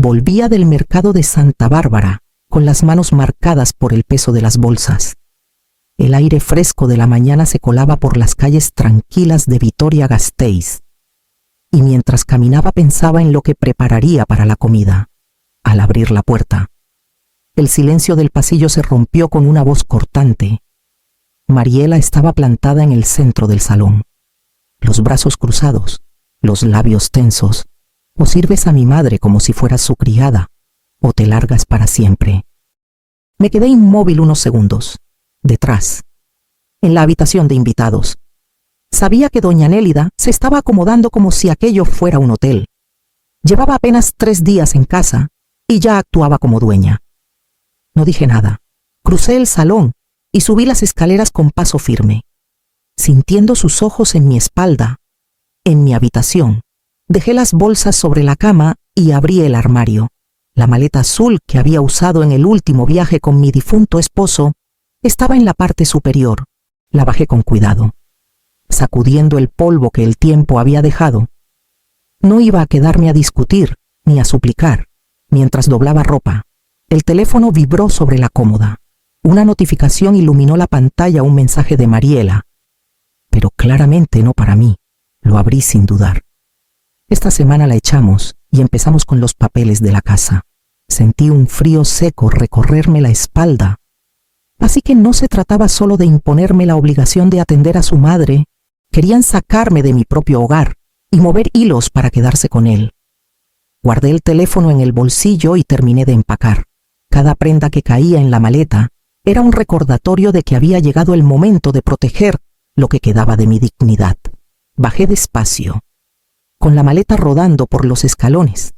Volvía del mercado de Santa Bárbara, con las manos marcadas por el peso de las bolsas. El aire fresco de la mañana se colaba por las calles tranquilas de Vitoria-Gasteiz, y mientras caminaba pensaba en lo que prepararía para la comida. Al abrir la puerta, el silencio del pasillo se rompió con una voz cortante. Mariela estaba plantada en el centro del salón, los brazos cruzados, los labios tensos. O sirves a mi madre como si fueras su criada, o te largas para siempre. Me quedé inmóvil unos segundos, detrás, en la habitación de invitados. Sabía que doña Nélida se estaba acomodando como si aquello fuera un hotel. Llevaba apenas 3 días en casa y ya actuaba como dueña. No dije nada. Crucé el salón y subí las escaleras con paso firme, sintiendo sus ojos en mi espalda, en mi habitación. Dejé las bolsas sobre la cama y abrí el armario. La maleta azul que había usado en el último viaje con mi difunto esposo estaba en la parte superior. La bajé con cuidado, sacudiendo el polvo que el tiempo había dejado. No iba a quedarme a discutir ni a suplicar. Mientras doblaba ropa, el teléfono vibró sobre la cómoda. Una notificación iluminó la pantalla, un mensaje de Mariela. Pero claramente no para mí. Lo abrí sin dudar. Esta semana la echamos y empezamos con los papeles de la casa. Sentí un frío seco recorrerme la espalda. Así que no se trataba solo de imponerme la obligación de atender a su madre. Querían sacarme de mi propio hogar y mover hilos para quedarse con él. Guardé el teléfono en el bolsillo y terminé de empacar. Cada prenda que caía en la maleta era un recordatorio de que había llegado el momento de proteger lo que quedaba de mi dignidad. Bajé despacio, con la maleta rodando por los escalones.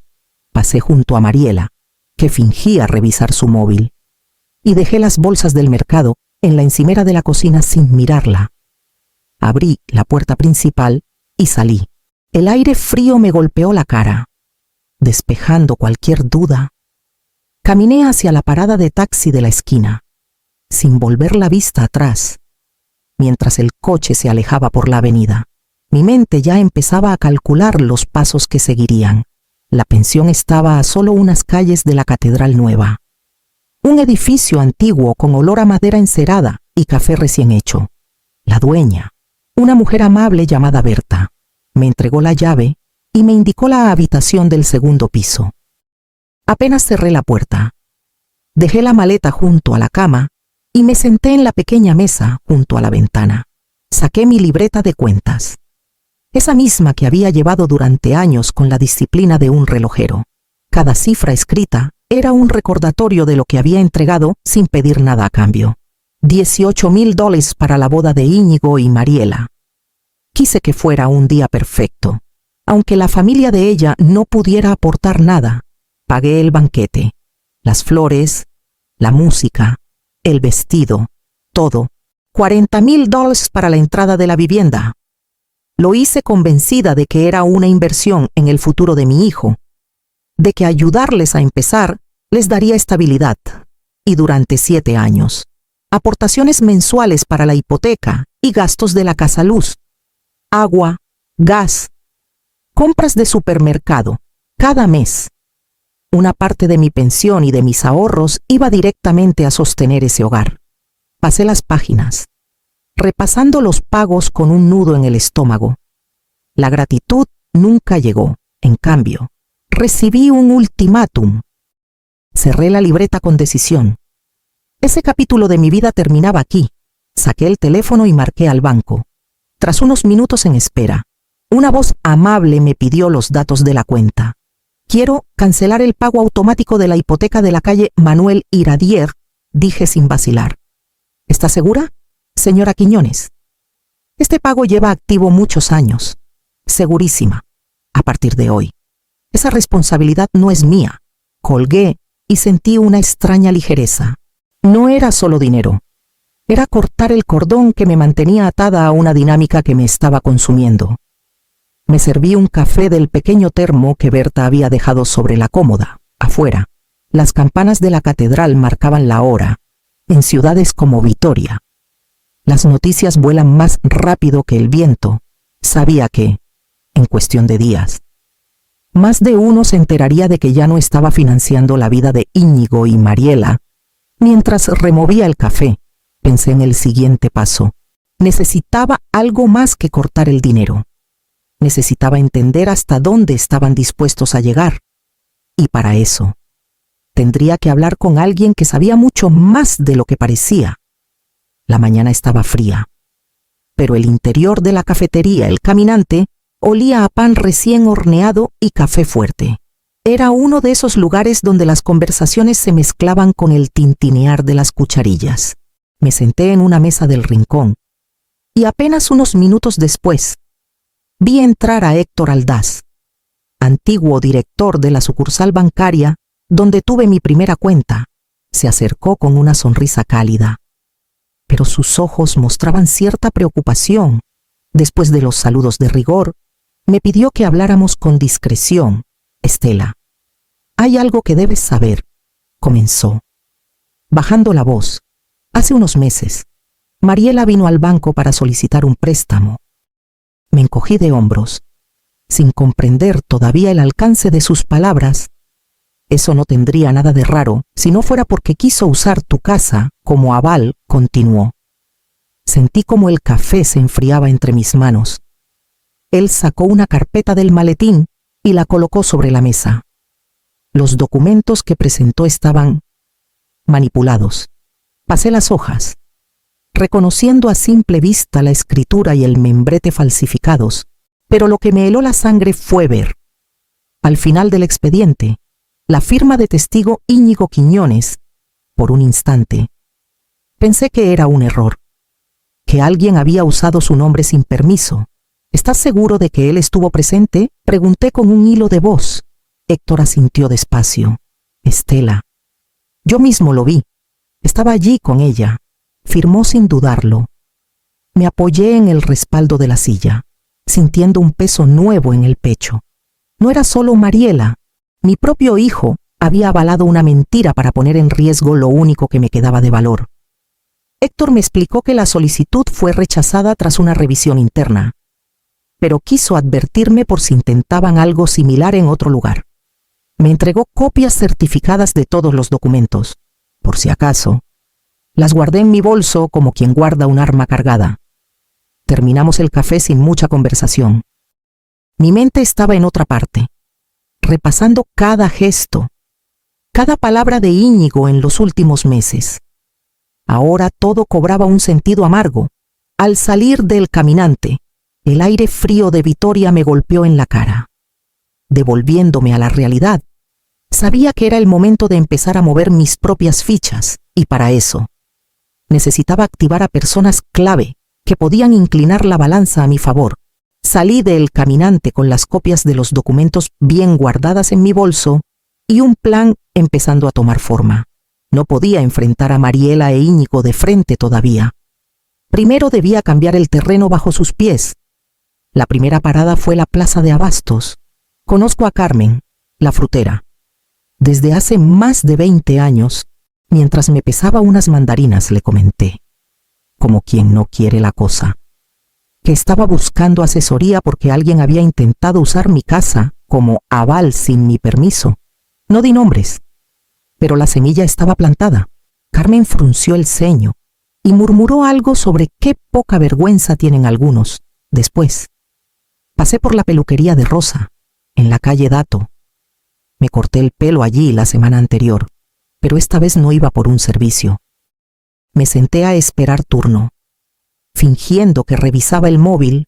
Pasé junto a Mariela, que fingía revisar su móvil, y dejé las bolsas del mercado en la encimera de la cocina sin mirarla. Abrí la puerta principal y salí. El aire frío me golpeó la cara, despejando cualquier duda. Caminé hacia la parada de taxi de la esquina, sin volver la vista atrás, mientras el coche se alejaba por la avenida. Mi mente ya empezaba a calcular los pasos que seguirían. La pensión estaba a solo unas calles de la Catedral Nueva. Un edificio antiguo con olor a madera encerada y café recién hecho. La dueña, una mujer amable llamada Berta, me entregó la llave y me indicó la habitación del segundo piso. Apenas cerré la puerta, dejé la maleta junto a la cama y me senté en la pequeña mesa junto a la ventana. Saqué mi libreta de cuentas, esa misma que había llevado durante años con la disciplina de un relojero. Cada cifra escrita era un recordatorio de lo que había entregado sin pedir nada a cambio. $18,000 para la boda de Íñigo y Mariela. Quise que fuera un día perfecto. Aunque la familia de ella no pudiera aportar nada, pagué el banquete, las flores, la música, el vestido, todo. $40,000 para la entrada de la vivienda. Lo hice convencida de que era una inversión en el futuro de mi hijo, de que ayudarles a empezar les daría estabilidad, y durante 7 años. Aportaciones mensuales para la hipoteca y gastos de la casa luz, agua, gas, compras de supermercado, cada mes. Una parte de mi pensión y de mis ahorros iba directamente a sostener ese hogar. Pasé las páginas, repasando los pagos con un nudo en el estómago. La gratitud nunca llegó. En cambio, recibí un ultimátum. Cerré la libreta con decisión. Ese capítulo de mi vida terminaba aquí. Saqué el teléfono y marqué al banco. Tras unos minutos en espera, una voz amable me pidió los datos de la cuenta. Quiero cancelar el pago automático de la hipoteca de la calle Manuel Iradier, dije sin vacilar. ¿Está segura, señora Quiñones? Este pago lleva activo muchos años. Segurísima. A partir de hoy. Esa responsabilidad no es mía. Colgué y sentí una extraña ligereza. No era solo dinero. Era cortar el cordón que me mantenía atada a una dinámica que me estaba consumiendo. Me serví un café del pequeño termo que Berta había dejado sobre la cómoda, afuera. Las campanas de la catedral marcaban la hora, en ciudades como Vitoria. Las noticias vuelan más rápido que el viento. Sabía que, en cuestión de días, Más de uno se enteraría de que ya no estaba financiando la vida de Íñigo y Mariela. Mientras removía el café, pensé en el siguiente paso. Necesitaba algo más que cortar el dinero. Necesitaba entender hasta dónde estaban dispuestos a llegar. Y para eso, tendría que hablar con alguien que sabía mucho más de lo que parecía. La mañana estaba fría, pero el interior de la cafetería, El Caminante, olía a pan recién horneado y café fuerte. Era uno de esos lugares donde las conversaciones se mezclaban con el tintinear de las cucharillas. Me senté en una mesa del rincón y apenas unos minutos después vi entrar a Héctor Aldaz, antiguo director de la sucursal bancaria donde tuve mi primera cuenta. Se acercó con una sonrisa cálida, pero sus ojos mostraban cierta preocupación. Después de los saludos de rigor, me pidió que habláramos con discreción. Estela, hay algo que debes saber, comenzó, bajando la voz. Hace unos meses, Mariela vino al banco para solicitar un préstamo. Me encogí de hombros, sin comprender todavía el alcance de sus palabras. Eso no tendría nada de raro si no fuera porque quiso usar tu casa como aval, continuó. Sentí como el café se enfriaba entre mis manos. Él sacó una carpeta del maletín y la colocó sobre la mesa. Los documentos que presentó estaban manipulados. Pasé las hojas, reconociendo a simple vista la escritura y el membrete falsificados, pero lo que me heló la sangre fue ver, al final del expediente, la firma de testigo Íñigo Quiñones. Por un instante, pensé que era un error, que alguien había usado su nombre sin permiso. ¿Estás seguro de que él estuvo presente?, pregunté con un hilo de voz. Héctor asintió despacio. Estela, yo mismo lo vi. Estaba allí con ella. Firmó sin dudarlo. Me apoyé en el respaldo de la silla, sintiendo un peso nuevo en el pecho. No era solo Mariela. Mi propio hijo había avalado una mentira para poner en riesgo lo único que me quedaba de valor. Héctor me explicó que la solicitud fue rechazada tras una revisión interna, pero quiso advertirme por si intentaban algo similar en otro lugar. Me entregó copias certificadas de todos los documentos, por si acaso. Las guardé en mi bolso como quien guarda un arma cargada. Terminamos el café sin mucha conversación. Mi mente estaba en otra parte, repasando cada gesto, cada palabra de Íñigo en los últimos meses. Ahora todo cobraba un sentido amargo. Al salir del Caminante, el aire frío de Vitoria me golpeó en la cara, devolviéndome a la realidad. Sabía que era el momento de empezar a mover mis propias fichas, y para eso necesitaba activar a personas clave que podían inclinar la balanza a mi favor. Salí del Caminante con las copias de los documentos bien guardadas en mi bolso y un plan empezando a tomar forma. No podía enfrentar a Mariela e Íñigo de frente todavía. Primero debía cambiar el terreno bajo sus pies. La primera parada fue la plaza de abastos. Conozco a Carmen, la frutera, desde hace más de 20 años. Mientras me pesaba unas mandarinas, le comenté, como quien no quiere la cosa, que estaba buscando asesoría porque alguien había intentado usar mi casa como aval sin mi permiso. No di nombres, pero la semilla estaba plantada. Carmen frunció el ceño y murmuró algo sobre qué poca vergüenza tienen algunos. Después, pasé por la peluquería de Rosa, en la calle Dato. Me corté el pelo allí la semana anterior, pero esta vez no iba por un servicio. Me senté a esperar turno, fingiendo que revisaba el móvil,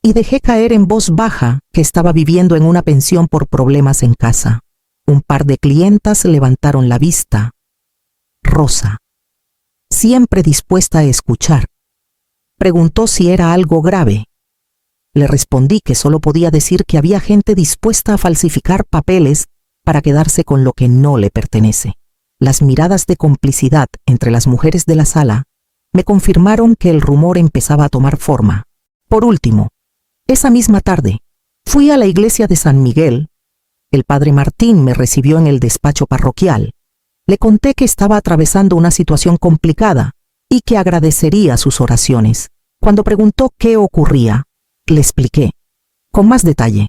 y dejé caer en voz baja que estaba viviendo en una pensión por problemas en casa. Un par de clientas levantaron la vista. Rosa, siempre dispuesta a escuchar, preguntó si era algo grave. Le respondí que solo podía decir que había gente dispuesta a falsificar papeles para quedarse con lo que no le pertenece. Las miradas de complicidad entre las mujeres de la sala me confirmaron que el rumor empezaba a tomar forma. Por último, esa misma tarde, fui a la iglesia de San Miguel. El padre Martín me recibió en el despacho parroquial. Le conté que estaba atravesando una situación complicada y que agradecería sus oraciones. Cuando preguntó qué ocurría, le expliqué, con más detalle.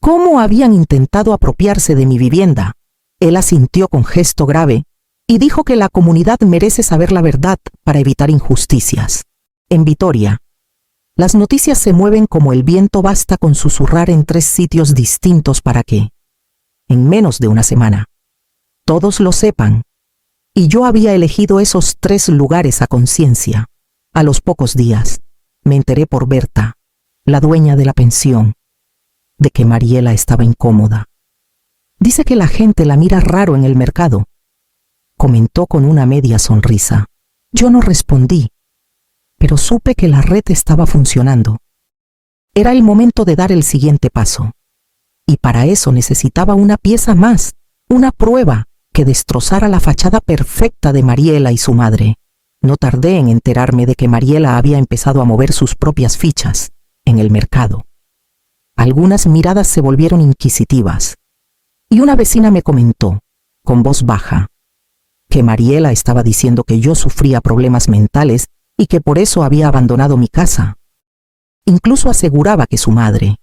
¿Cómo habían intentado apropiarse de mi vivienda? Él asintió con gesto grave y dijo que la comunidad merece saber la verdad para evitar injusticias. En Vitoria, las noticias se mueven como el viento, basta con susurrar en 3 sitios distintos para que, en menos de una semana, todos lo sepan. Y yo había elegido esos 3 lugares a conciencia. A los pocos días, me enteré por Berta, la dueña de la pensión, de que Mariela estaba incómoda. Dice que la gente la mira raro en el mercado, comentó con una media sonrisa. Yo no respondí, pero supe que la red estaba funcionando. Era el momento de dar el siguiente paso. Y para eso necesitaba una pieza más, una prueba que destrozara la fachada perfecta de Mariela y su madre. No tardé en enterarme de que Mariela había empezado a mover sus propias fichas en el mercado. Algunas miradas se volvieron inquisitivas, y una vecina me comentó, con voz baja, que Mariela estaba diciendo que yo sufría problemas mentales y que por eso había abandonado mi casa. Incluso aseguraba que su madre,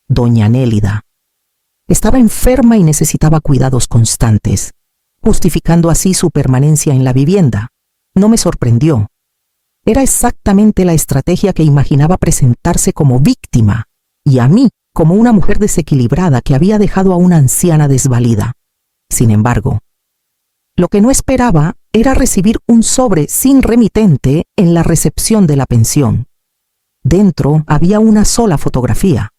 doña Nélida, estaba enferma y necesitaba cuidados constantes, justificando así su permanencia en la vivienda. No me sorprendió. Era exactamente la estrategia que imaginaba presentarse como víctima, y a mí como una mujer desequilibrada que había dejado a una anciana desvalida. Sin embargo, lo que no esperaba era recibir un sobre sin remitente en la recepción de la pensión. Dentro había una sola fotografía,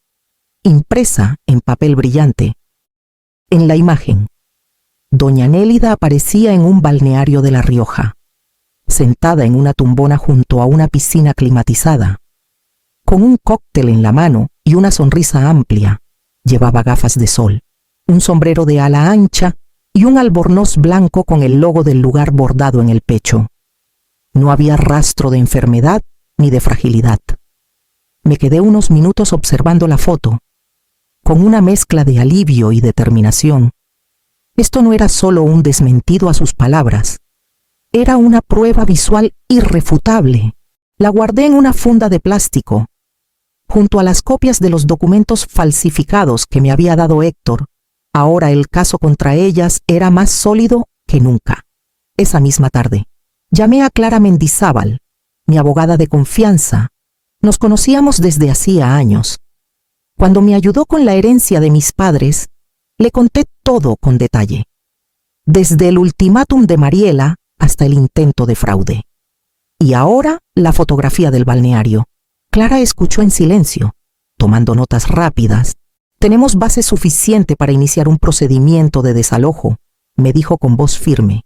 impresa en papel brillante. En la imagen, doña Nélida aparecía en un balneario de La Rioja, sentada en una tumbona junto a una piscina climatizada, con un cóctel en la mano y una sonrisa amplia. Llevaba gafas de sol, un sombrero de ala ancha y un albornoz blanco con el logo del lugar bordado en el pecho. No había rastro de enfermedad ni de fragilidad. Me quedé unos minutos observando la foto, con una mezcla de alivio y determinación. Esto no era solo un desmentido a sus palabras, era una prueba visual irrefutable. La guardé en una funda de plástico, junto a las copias de los documentos falsificados que me había dado Héctor. Ahora el caso contra ellas era más sólido que nunca. Esa misma tarde, llamé a Clara Mendizábal, mi abogada de confianza. Nos conocíamos desde hacía años. Cuando me ayudó con la herencia de mis padres, le conté todo con detalle, desde el ultimátum de Mariela hasta el intento de fraude. Y ahora la fotografía del balneario. Clara escuchó en silencio, tomando notas rápidas. Tenemos base suficiente para iniciar un procedimiento de desalojo, me dijo con voz firme.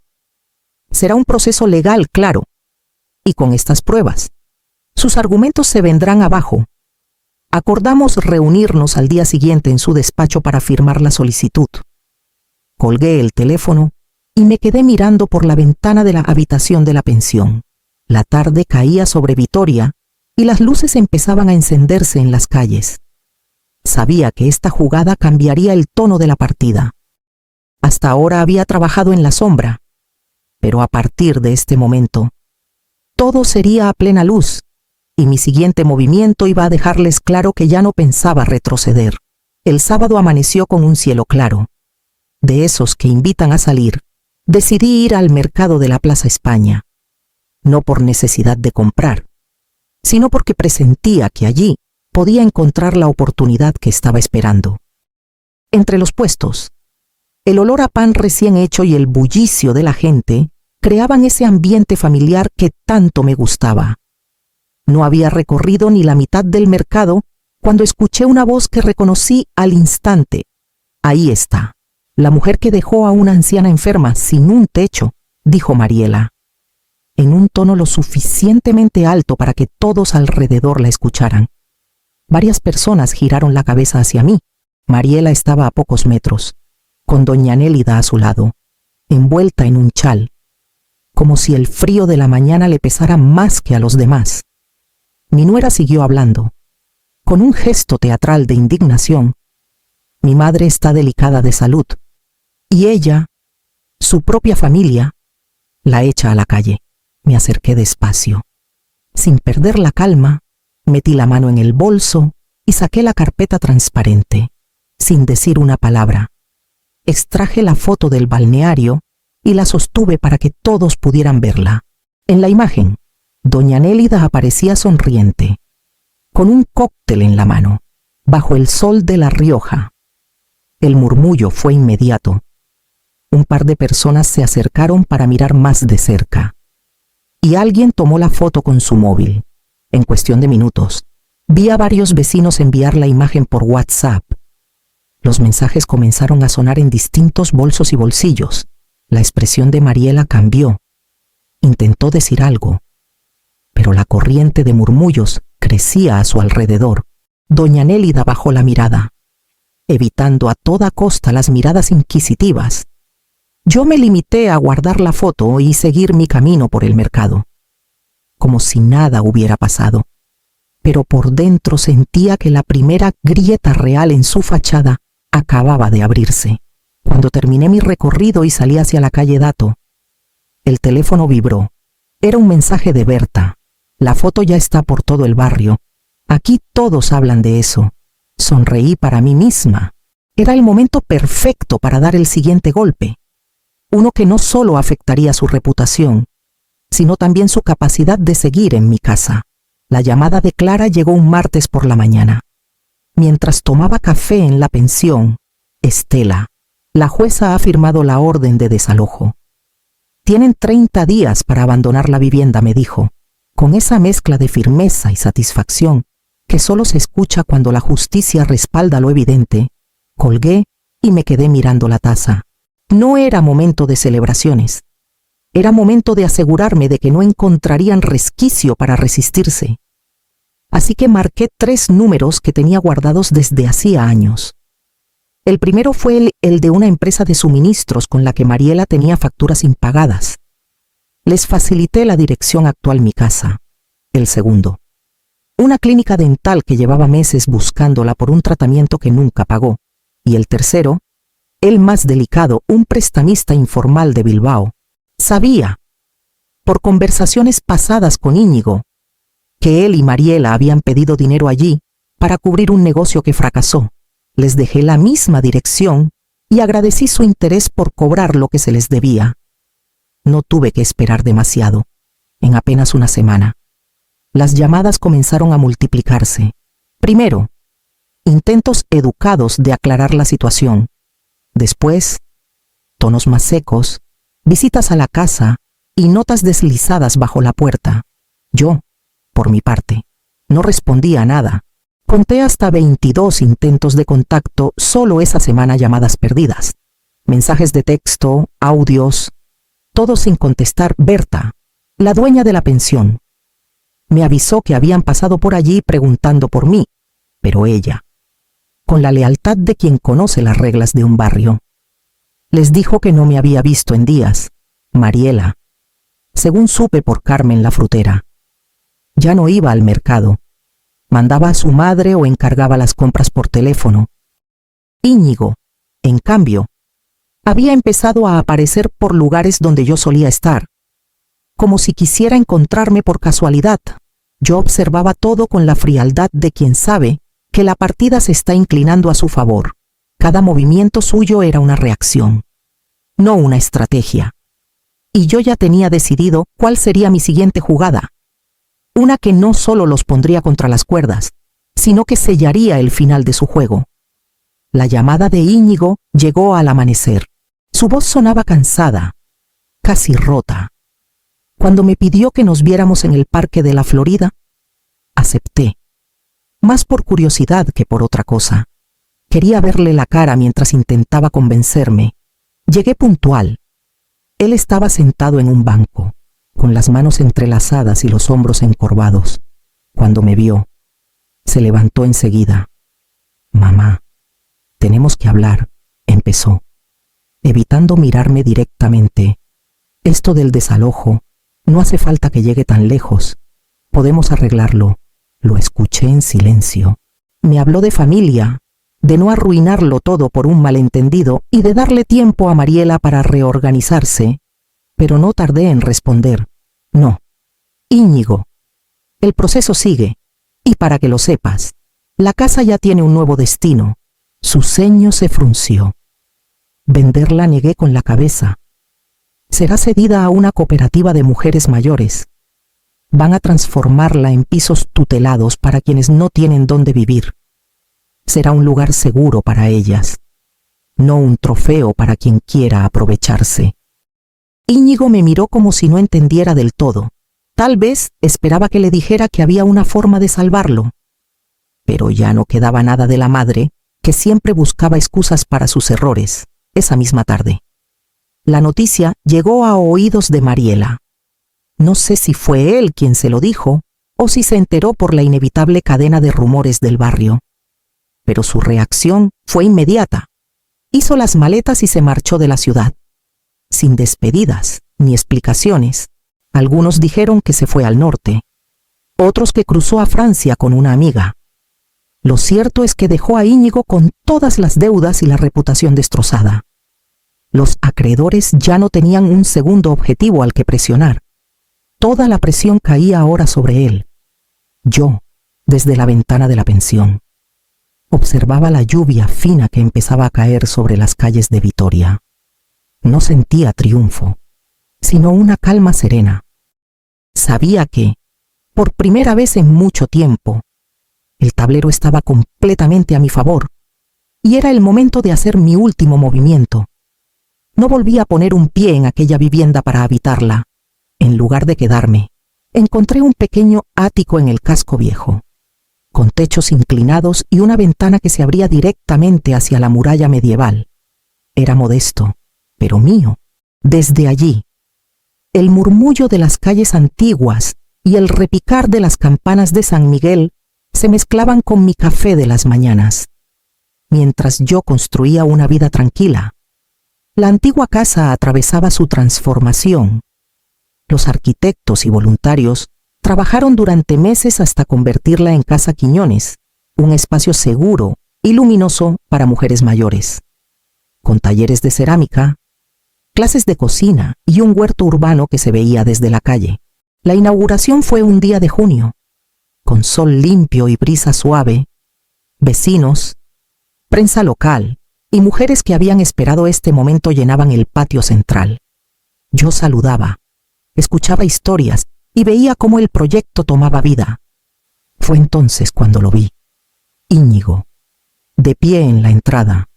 Será un proceso legal, claro, y con estas pruebas. Sus argumentos se vendrán abajo. Acordamos reunirnos al día siguiente en su despacho para firmar la solicitud. Colgué el teléfono y me quedé mirando por la ventana de la habitación de la pensión. La tarde caía sobre Vitoria y las luces empezaban a encenderse en las calles. Sabía que esta jugada cambiaría el tono de la partida. Hasta ahora había trabajado en la sombra, pero a partir de este momento, todo sería a plena luz, y mi siguiente movimiento iba a dejarles claro que ya no pensaba retroceder. El sábado amaneció con un cielo claro, de esos que invitan a salir. Decidí ir al mercado de la Plaza España, no por necesidad de comprar, sino porque presentía que allí podía encontrar la oportunidad que estaba esperando. Entre los puestos, el olor a pan recién hecho y el bullicio de la gente creaban ese ambiente familiar que tanto me gustaba. No había recorrido ni la mitad del mercado cuando escuché una voz que reconocí al instante. Ahí está, la mujer que dejó a una anciana enferma sin un techo, dijo Mariela, en un tono lo suficientemente alto para que todos alrededor la escucharan. Varias personas giraron la cabeza hacia mí. Mariela estaba a pocos metros, con doña Nélida a su lado, envuelta en un chal, como si el frío de la mañana le pesara más que a los demás. Mi nuera siguió hablando, con un gesto teatral de indignación. Mi madre está delicada de salud, y ella, su propia familia, la echa a la calle. Me acerqué despacio. Sin perder la calma, metí la mano en el bolso y saqué la carpeta transparente. sin decir una palabra. Extraje la foto del balneario y la sostuve para que todos pudieran verla. En la imagen, doña Nélida aparecía sonriente, con un cóctel en la mano, bajo el sol de La Rioja. El murmullo fue inmediato. Un par de personas se acercaron para mirar más de cerca. Y alguien tomó la foto con su móvil. En cuestión de minutos, vi a varios vecinos enviar la imagen por WhatsApp. Los mensajes comenzaron a sonar en distintos bolsos y bolsillos. La expresión de Mariela cambió. Intentó decir algo, pero la corriente de murmullos crecía a su alrededor. Doña Nélida bajó la mirada, evitando a toda costa las miradas inquisitivas. Yo me limité a guardar la foto y seguir mi camino por el mercado, como si nada hubiera pasado. Pero por dentro sentía que la primera grieta real en su fachada acababa de abrirse. Cuando terminé mi recorrido y salí hacia la calle Dato, el teléfono vibró. Era un mensaje de Berta. La foto ya está por todo el barrio. Aquí todos hablan de eso. Sonreí para mí misma. Era el momento perfecto para dar el siguiente golpe. Uno que no solo afectaría su reputación, sino también su capacidad de seguir en mi casa. La llamada de Clara llegó un martes por la mañana. Mientras tomaba café en la pensión, Estela, la jueza ha firmado la orden de desalojo. Tienen 30 días para abandonar la vivienda, me dijo, con esa mezcla de firmeza y satisfacción que solo se escucha cuando la justicia respalda lo evidente. Colgué y me quedé mirando la taza. No era momento de celebraciones. Era momento de asegurarme de que no encontrarían resquicio para resistirse. Así que marqué 3 números que tenía guardados desde hacía años. El primero fue el de una empresa de suministros con la que Mariela tenía facturas impagadas. Les facilité la dirección actual mi casa. El segundo, una clínica dental que llevaba meses buscándola por un tratamiento que nunca pagó. Y el tercero, el más delicado, un prestamista informal de Bilbao. Sabía, por conversaciones pasadas con Íñigo, que él y Mariela habían pedido dinero allí para cubrir un negocio que fracasó. Les dejé la misma dirección y agradecí su interés por cobrar lo que se les debía. No tuve que esperar demasiado. En apenas una semana, las llamadas comenzaron a multiplicarse. Primero, intentos educados de aclarar la situación. Después, tonos más secos, visitas a la casa y notas deslizadas bajo la puerta. Yo, por mi parte, no respondía a nada. Conté hasta 22 intentos de contacto solo esa semana, llamadas perdidas. Mensajes de texto, audios, todo sin contestar. Berta, la dueña de la pensión, me avisó que habían pasado por allí preguntando por mí, pero ella, con la lealtad de quien conoce las reglas de un barrio, les dijo que no me había visto en días. Mariela, según supe por Carmen la frutera, ya no iba al mercado. Mandaba a su madre o encargaba las compras por teléfono. Íñigo, en cambio, había empezado a aparecer por lugares donde yo solía estar, como si quisiera encontrarme por casualidad. Yo observaba todo con la frialdad de quien sabe que la partida se está inclinando a su favor. Cada movimiento suyo era una reacción, no una estrategia. Y yo ya tenía decidido cuál sería mi siguiente jugada. Una que no solo los pondría contra las cuerdas, sino que sellaría el final de su juego. La llamada de Íñigo llegó al amanecer. Su voz sonaba cansada, casi rota. Cuando me pidió que nos viéramos en el Parque de la Florida, acepté, más por curiosidad que por otra cosa. Quería verle la cara mientras intentaba convencerme. Llegué puntual. Él estaba sentado en un banco, con las manos entrelazadas y los hombros encorvados. Cuando me vio, se levantó enseguida. «Mamá, tenemos que hablar», empezó, evitando mirarme directamente. «Esto del desalojo, no hace falta que llegue tan lejos. Podemos arreglarlo». Lo escuché en silencio. Me habló de familia, de no arruinarlo todo por un malentendido y de darle tiempo a Mariela para reorganizarse, pero no tardé en responder. «No, Íñigo, el proceso sigue, y para que lo sepas, la casa ya tiene un nuevo destino. Su ceño se frunció. Venderla negué con la cabeza. Será cedida a una cooperativa de mujeres mayores. Van a transformarla en pisos tutelados para quienes no tienen dónde vivir. Será un lugar seguro para ellas, no un trofeo para quien quiera aprovecharse. Íñigo me miró como si no entendiera del todo. Tal vez esperaba que le dijera que había una forma de salvarlo. Pero ya no quedaba nada de la madre, que siempre buscaba excusas para sus errores, esa misma tarde. La noticia llegó a oídos de Mariela. No sé si fue él quien se lo dijo, o si se enteró por la inevitable cadena de rumores del barrio. Pero su reacción fue inmediata. Hizo las maletas y se marchó de la ciudad. Sin despedidas ni explicaciones. Algunos dijeron que se fue al norte, otros que cruzó a Francia con una amiga. Lo cierto es que dejó a Íñigo con todas las deudas y la reputación destrozada. Los acreedores ya no tenían un segundo objetivo al que presionar. Toda la presión caía ahora sobre él. Yo, desde la ventana de la pensión, observaba la lluvia fina que empezaba a caer sobre las calles de Vitoria. No sentía triunfo, sino una calma serena. Sabía que, por primera vez en mucho tiempo, el tablero estaba completamente a mi favor, y era el momento de hacer mi último movimiento. No volví a poner un pie en aquella vivienda para habitarla. En lugar de quedarme, encontré un pequeño ático en el casco viejo, con techos inclinados y una ventana que se abría directamente hacia la muralla medieval. Era modesto, pero mío. Desde allí, el murmullo de las calles antiguas y el repicar de las campanas de San Miguel se mezclaban con mi café de las mañanas, mientras yo construía una vida tranquila. La antigua casa atravesaba su transformación. Los arquitectos y voluntarios trabajaron durante meses hasta convertirla en Casa Quiñones, un espacio seguro y luminoso para mujeres mayores, con talleres de cerámica, clases de cocina y un huerto urbano que se veía desde la calle. La inauguración fue un día de junio, con sol limpio y brisa suave. Vecinos, prensa local y mujeres que habían esperado este momento llenaban el patio central. Yo saludaba, escuchaba historias y veía cómo el proyecto tomaba vida. Fue entonces cuando lo vi. Íñigo, de pie en la entrada,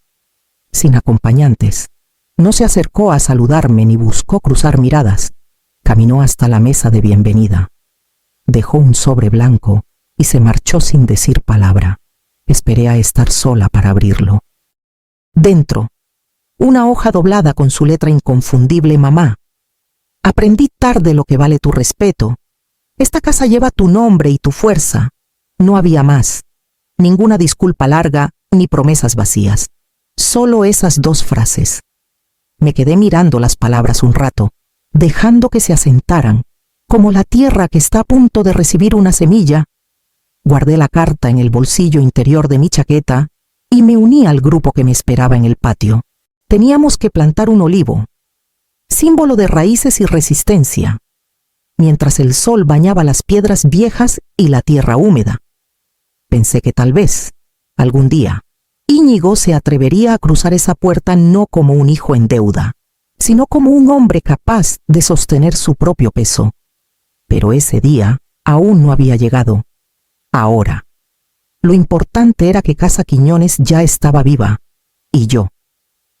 sin acompañantes. No se acercó a saludarme ni buscó cruzar miradas. Caminó hasta la mesa de bienvenida. Dejó un sobre blanco y se marchó sin decir palabra. Esperé a estar sola para abrirlo. Dentro, una hoja doblada con su letra inconfundible: mamá. Aprendí tarde lo que vale tu respeto. Esta casa lleva tu nombre y tu fuerza. No había más. Ninguna disculpa larga ni promesas vacías. Solo esas dos frases. Me quedé mirando las palabras un rato, dejando que se asentaran, como la tierra que está a punto de recibir una semilla. Guardé la carta en el bolsillo interior de mi chaqueta y me uní al grupo que me esperaba en el patio. Teníamos que plantar un olivo, símbolo de raíces y resistencia, mientras el sol bañaba las piedras viejas y la tierra húmeda. Pensé que tal vez, algún día, Íñigo se atrevería a cruzar esa puerta no como un hijo en deuda, sino como un hombre capaz de sostener su propio peso. Pero ese día aún no había llegado. Ahora, lo importante era que Casa Quiñones ya estaba viva, y yo,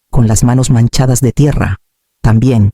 con las manos manchadas de tierra, también.